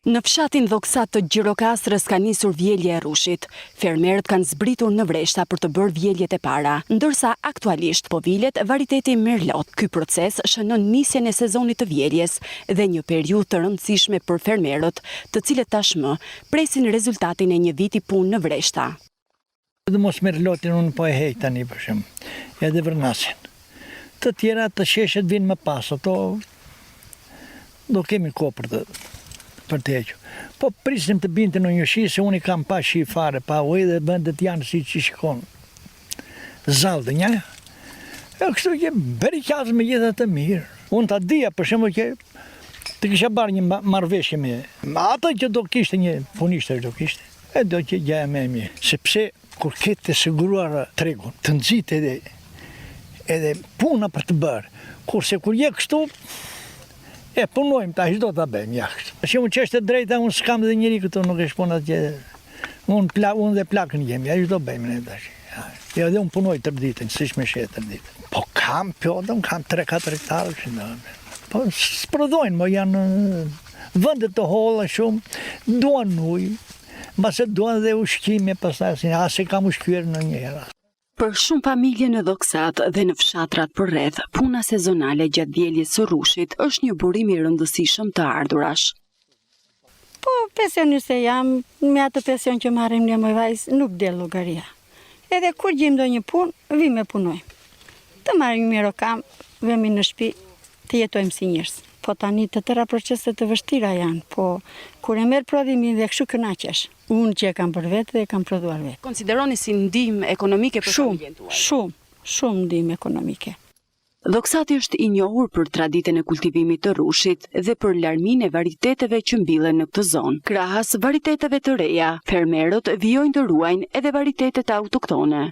Në fshatin Dhoksat të Gjirokastrës ka nisur vjelje e rushit. Fermerët kanë zbritur në Vreshta për të bërë vjeljet e para, ndërsa aktualisht po vilet variteti Merlot. Ky proces shënon nisjen e sezonit të vjeljes dhe një periudhë të rëndësishme për fermerët, të cilët tashmë presin rezultatin e një viti punë në Vreshta. Dhe mos Merlotin unë po e hej tani për shemb, edhe Vrnasin. Të tjera të sheshet vinë më pas, ato do kemi kohë për të hequr. Po prisnim të binte në një shi, se unë i kam pa shi fare, pa ujë dhe vendet janë si që shikon. Zaldë, nja? E kështu që berikaz me gjithë të mirë. Unë ta dija, për shembull që të kisha barë një marrëveshje me ata që do kishte një punishtë do kishte. E do që gjaja me mirë. Sepse kur ketë të siguruar tregun, të nxit edhe puna për të bërë. Kurse kur je kështu, e punojmë, ta do ta bëjmë jashtë. Shumë që është e drejta, unë s'kam dhe njëri këtu, nuk është punat që unë dhe plakën jemi, a do bëjmë ne tash. Ja, dhe unë punoj tërë ditën, siç më shetë tërë ditën. Po kam pjodëm, kam 3-4 hektarë që po s'prodhojnë, mo janë vendet të holla shumë, duan ujë, mbase duan dhe ushqime pastaj, as e kam ushqyer në një herë. Për shumë familje në Dhoksat dhe në fshatrat përreth, puna sezonale gjatë vjeljes së rushit është një burim i rëndësishëm të ardhurash. Po, pensioniste jam, me atë pension që marrim ne më vajzë, nuk del llogaria. Edhe kur gjejmë ndonjë punë, vim e punojmë. Të marrim mirë kam, vemi në shtëpi, të jetojmë si njerëz. Po tani të tëra proceset të vështira janë, po kur e merr prodhimin dhe kështu kënaqesh. Unë që e kam për vetë dhe e kam prodhuar vetë. Konsideroni si ndihmë ekonomike për familjen tuaj? Shumë ndihmë ekonomike. Dhoksati është i njohur për traditën e kultivimit të rushit dhe për larminë e variteteve që mbillen në këtë zonë. Krahas variteteve të reja, fermerët vijojnë të ruajnë edhe varitetet autoktone.